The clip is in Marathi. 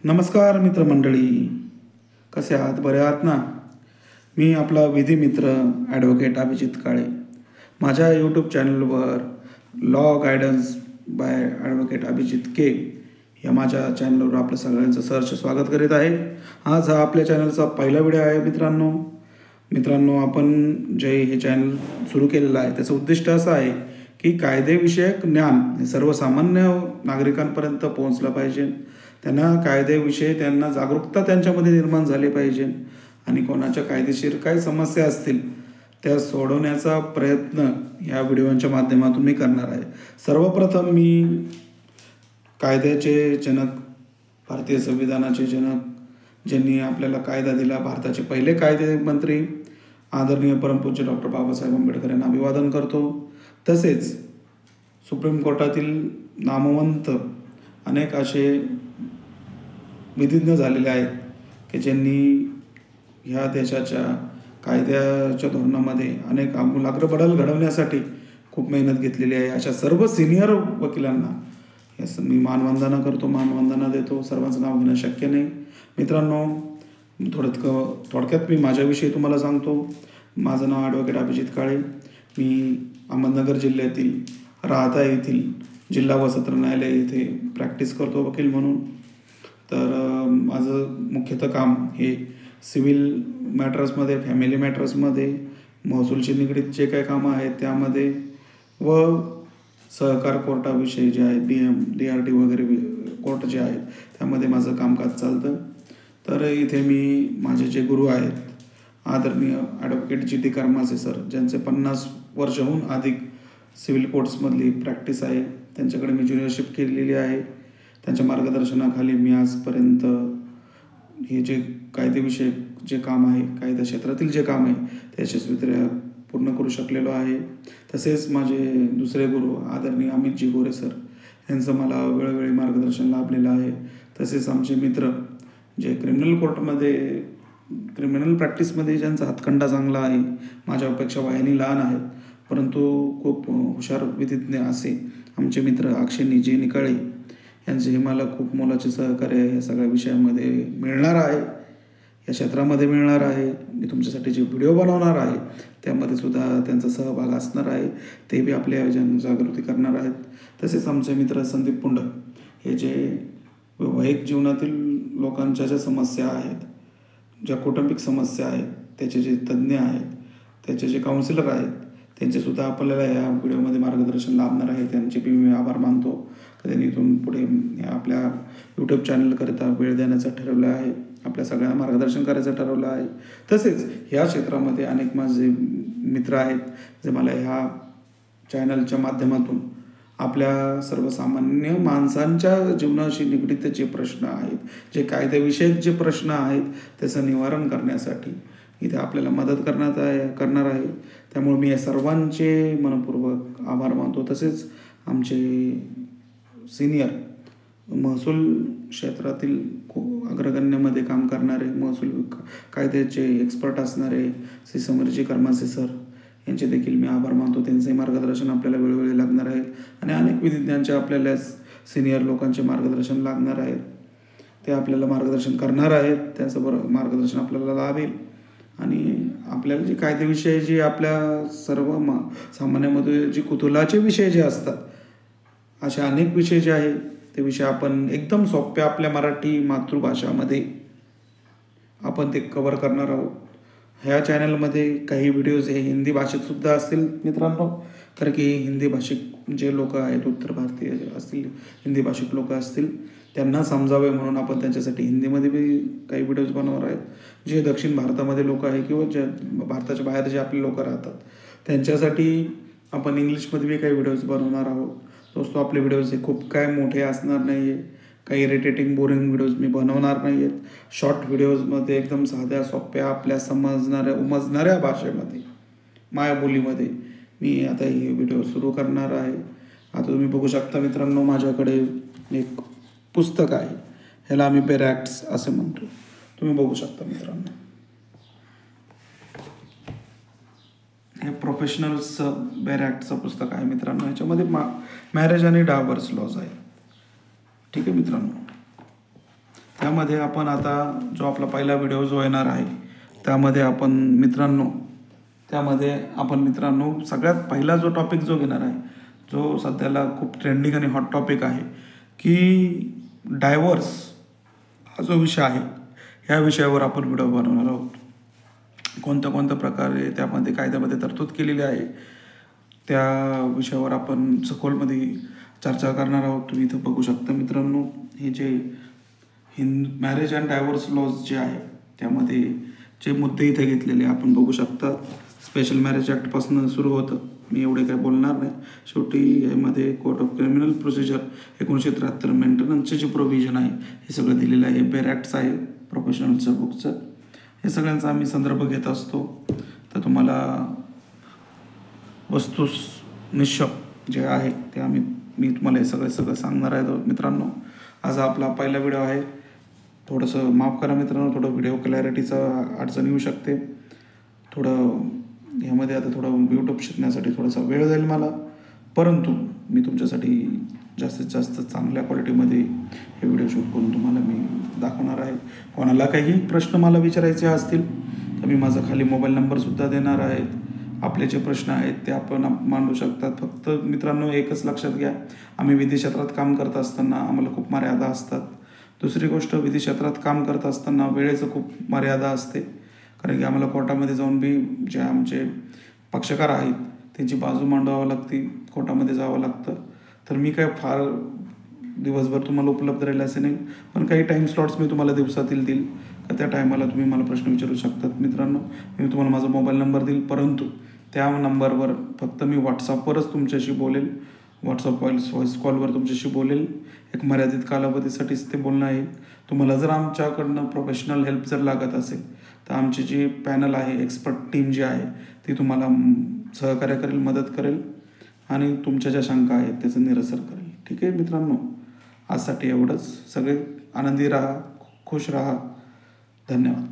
नमस्कार मित्रमंडळी, कसे आहात? बरे आहात ना? मी आपला विधी मित्र ॲडव्होकेट अभिजित काळे. माझ्या यूट्यूब चॅनलवर law guidance by advocate Abhijit K या माझ्या चॅनलवर आपलं सगळ्यांचं सहर्ष स्वागत करीत आहे. आज हा आपल्या चॅनलचा पहिला व्हिडिओ आहे. मित्रांनो आपण जे हे चॅनल सुरू केलेलं आहे त्याचं उद्दिष्ट असं आहे की कायदेविषयक ज्ञान हे सर्वसामान्य नागरिकांपर्यंत पोहोचलं पाहिजे. त्यांना कायद्याविषयी त्यांना जागरूकता त्यांच्यामध्ये निर्माण झाली पाहिजे आणि कोणाच्या कायदेशीर काही समस्या असतील त्या सोडवण्याचा प्रयत्न या व्हिडिओच्या माध्यमातून मी करणार आहे. सर्वप्रथम मी कायद्याचे जनक, भारतीय संविधानाचे जनक, ज्यांनी आपल्याला कायदा दिला, भारताचे पहिले कायदेमंत्री आदरणीय परमपूज्य डॉक्टर बाबासाहेब आंबेडकर यांना अभिवादन करतो. तसेच सुप्रीम कोर्टातील नामवंत अनेक असे विधिज्ञ झालेले आहेत की ज्यांनी ह्या देशाच्या कायद्याच्या धोरणामध्ये अनेक आमूलाग्र बदल घडवण्यासाठी खूप मेहनत घेतलेली आहे. अशा सर्व सिनियर वकिलांना यास मी मानवंदना करतो, मानवंदना देतो. सर्वांचं नाव घेणं शक्य नाही. मित्रांनो, थोडक्यात मी माझ्याविषयी तुम्हाला सांगतो. माझं नाव ॲडव्होकेट अभिजित काळे. मी अहमदनगर जिल्ह्यातील राहता येथील जिल्हा व सत्र न्यायालय येथे प्रॅक्टिस करतो वकील म्हणून. तर माझं मुख्यतः काम हे सिव्हिल मॅटर्समध्ये, फॅमिली मॅटर्समध्ये, महसूलशी निगडीत जे काही कामं आहेत त्यामध्ये व सहकार कोर्टाविषयी जे आहेत DRT वगैरे कोर्ट जे आहेत त्यामध्ये माझं कामकाज चालतं. तर इथे मी माझे जे गुरु आहेत आदरणीय ॲडव्होकेट GT करमासे सर, ज्यांचे 50 वर्षाहून अधिक सिव्हिल कोर्ट्समधली प्रॅक्टिस आहे, त्यांच्याकडे मी ज्युनियरशिप केलेली आहे. त्यांच्या मार्गदर्शनाखाली मी आजपर्यंत हे जे कायदेविषयक जे काम आहे, कायदा क्षेत्रातील जे काम आहे ते यशस्वीरित्या पूर्ण करू शकलेलो आहे. तसेच माझे दुसरे गुरु आदरणीय अमितजी गोरे सर यांचं मला वेळोवेळी मार्गदर्शन लाभलेलं आहे. तसेच आमचे मित्र जे क्रिमिनल प्रॅक्टिसमध्ये ज्यांचा हातखंडा चांगला आहे, माझ्यापेक्षा वयाने लहान आहेत परंतु खूप हुशार विधिज्ञ असे आमचे मित्र अक्षय जी निकाळे यांचे हे मला खूप मोलाचे सहकार्य या सगळ्या विषयामध्ये मिळणार आहे, या क्षेत्रामध्ये मिळणार आहे. मी तुमच्यासाठी जे व्हिडिओ बनवणार आहे त्यामध्ये सुद्धा त्यांचा सहभाग असणार आहे. ते बी आपल्या जनजागृती करणार आहेत. तसेच आमचे मित्र संदीप पुंडक हे जे वैवाहिक जीवनातील लोकांच्या ज्या समस्या आहेत, ज्या कौटुंबिक समस्या आहेत, त्याचे जे तज्ज्ञ आहेत, त्याचे जे काउन्सिलर आहेत, त्यांचेसुद्धा आपल्याला या व्हिडिओमध्ये मार्गदर्शन लाभणार आहे. त्यांचे बी मी आभार मानतो की त्यांनी इथून पुढे आपल्या यूट्यूब चॅनलकरिता वेळ देण्याचं ठरवलं आहे, आपल्या सगळ्यांना मार्गदर्शन करायचं ठरवलं आहे. तसेच ह्या क्षेत्रामध्ये अनेक माझे मित्र आहेत जे मला ह्या चॅनलच्या माध्यमातून आपल्या सर्वसामान्य माणसांच्या जीवनाशी निगडीत जे प्रश्न आहेत, जे कायद्याविषयक जे प्रश्न आहेत त्याचं निवारण करण्यासाठी इथे आपल्याला मदत करणार आहे. त्यामुळे मी या सर्वांचे मनपूर्वक आभार मानतो. तसेच आमचे सिनियर महसूल क्षेत्रातील अग्रगण्यमध्ये काम करणारे, महसूल कायद्याचे एक्सपर्ट असणारे श्री समरजी करमासे सर यांचे देखील मी आभार मानतो. त्यांचंही मार्गदर्शन आपल्याला वेळोवेळी लागणार आहे आणि अनेक विधिज्ञांचे आपल्याला सिनियर लोकांचे मार्गदर्शन लागणार आहेत. ते आपल्याला मार्गदर्शन करणार आहेत. त्यांचं मार्गदर्शन आपल्याला लाभेल आणि आपल्याला जे कायदेविषयी जे आपल्या सर्व सामान्यामध्ये जे कुतूहलाचे विषय जे असतात, असे अनेक विषय जे आहेत ते विषय आपण एकदम सोप्या आपल्या मराठी मातृभाषामध्ये आपण ते कव्हर करणार आहोत. ह्या चॅनलमध्ये काही व्हिडिओज हे हिंदी भाषेतसुद्धा असतील मित्रांनो, कारण की हिंदी भाषिक जे लोक आहेत, उत्तर भारतीय असतील, हिंदी भाषिक लोक असतील, त्यांना समजावे म्हणून आपण त्यांच्यासाठी हिंदीमध्ये बी काही व्हिडिओज बनवणार आहेत. जे दक्षिण भारतामध्ये लोक आहे किंवा ज्या भारताच्या बाहेर जे आपले लोक राहतात त्यांच्यासाठी आपण इंग्लिशमध्ये बी काही व्हिडिओज बनवणार आहोत. दोस्तो, आपले व्हिडिओज हे खूप काय मोठे असणार नाही आहे, काही इरिटेटिंग बोरिंग व्हिडिओज मी बनवणार नाही आहेत. शॉर्ट व्हिडिओजमध्ये एकदम साध्या सोप्या आपल्या उमजणाऱ्या भाषेमध्ये, मायाबोलीमध्ये मी आता हे व्हिडिओ सुरू करणार आहे. आता तुम्ही बघू शकता मित्रांनो, माझ्याकडे एक पुस्तक आहे, ह्याला आम्ही बेर ॲक्ट्स असे म्हणतो. तुम्ही बघू शकता मित्रांनो, हे प्रोफेशनल्सचं बेर ॲक्टचं पुस्तक आहे मित्रांनो. ह्याच्यामध्ये मॅरेज आणि डायव्हर्स लॉज आहे. ठीक आहे मित्रांनो, त्यामध्ये आपण आता जो आपला पहिला व्हिडिओ जो येणार आहे त्यामध्ये आपण मित्रांनो सगळ्यात पहिला जो टॉपिक जो घेणार आहे, जो सध्याला खूप ट्रेंडिंग आणि हॉट टॉपिक आहे, की डायव्हर्स हा जो विषय आहे ह्या विषयावर आपण व्हिडिओ बनवणार आहोत. कोणत्या प्रकारे त्यामध्ये कायद्यामध्ये तरतूद केलेली आहे त्या विषयावर आपण सखोलमध्ये चर्चा करणार आहोत. तुम्ही इथं बघू शकता मित्रांनो, हे जे मॅरेज अँड डायव्हर्स लॉज जे आहे त्यामध्ये जे मुद्दे इथे घेतलेले आपण बघू शकता. स्पेशल मॅरेज ॲक्टपासून सुरू होतं. मी एवढे काय बोलणार नाही. शेवटी यामध्ये कोर्ट ऑफ क्रिमिनल प्रोसिजर 1973 मेंटेनन्सचे जे प्रोव्हिजन आहे हे सगळं दिलेलं आहे. बेर ॲक्ट्स आहे प्रोफेशनलच्या बुकचं. हे सगळ्यांचा आम्ही संदर्भ घेत असतो. तर तुम्हाला वस्तुनिष्ठ जे आहे ते मी तुम्हाला हे सगळं सांगणार आहे मित्रांनो. आज आपला पहिला व्हिडिओ आहे. थोडंसं माफ करा मित्रांनो, थोडं व्हिडिओ क्लॅरिटीचा अडचण येऊ शकते. ह्यामध्ये आता थोडं यूट्यूब शिकण्यासाठी थोडासा वेळ जाईल मला, परंतु मी तुमच्यासाठी जास्तीत जास्त चांगल्या क्वालिटीमध्ये हे व्हिडिओ शूट करून तुम्हाला मी दाखवणार आहे. कोणाला काही प्रश्न मला विचारायचे असतील तर मी माझा खाली मोबाईल नंबरसुद्धा देणार आहे. आपले जे प्रश्न आहेत ते आपण मांडू शकतात. फक्त मित्रांनो एकच लक्षात घ्या, आम्ही विधी क्षेत्रात काम करत असताना आम्हाला खूप मर्यादा असतात. दुसरी गोष्ट, विधी क्षेत्रात काम करत असताना वेळेचं खूप मर्यादा असते, कारण की आम्हाला कोर्टामध्ये जाऊन बी जे आमचे पक्षकार आहेत त्यांची बाजू मांडावं लागते, कोर्टामध्ये जावं लागतं. तर मी काय फार दिवसभर तुम्हाला उपलब्ध राहील असे नाही, पण काही टाईम स्लॉट्स मी तुम्हाला दिवसातील देईल का त्या टायमाला तुम्ही मला प्रश्न विचारू शकतात. मित्रांनो, मी तुम्हाला माझा मोबाईल नंबर देईल, परंतु त्या नंबरवर फक्त मी व्हॉट्सअपवरच तुमच्याशी बोलेल. व्हॉट्सअप व्हॉइस कॉलवर तुमच्याशी बोलेल. एक मर्यादित कालावधीसाठीच ते बोलणं आहे. तुम्हाला जर आमच्याकडनं प्रोफेशनल हेल्प जर लागत असेल तर आमची जी पॅनल आहे, एक्सपर्ट टीम जी आहे ती तुम्हाला सहकार्य करेल, मदत करेल आणि तुमच्या ज्या शंका आहेत त्याचं निरसन करेल. ठीक आहे मित्रांनो, आजसाठी एवढंच. सगळे आनंदी राहा, खुश राहा. धन्यवाद.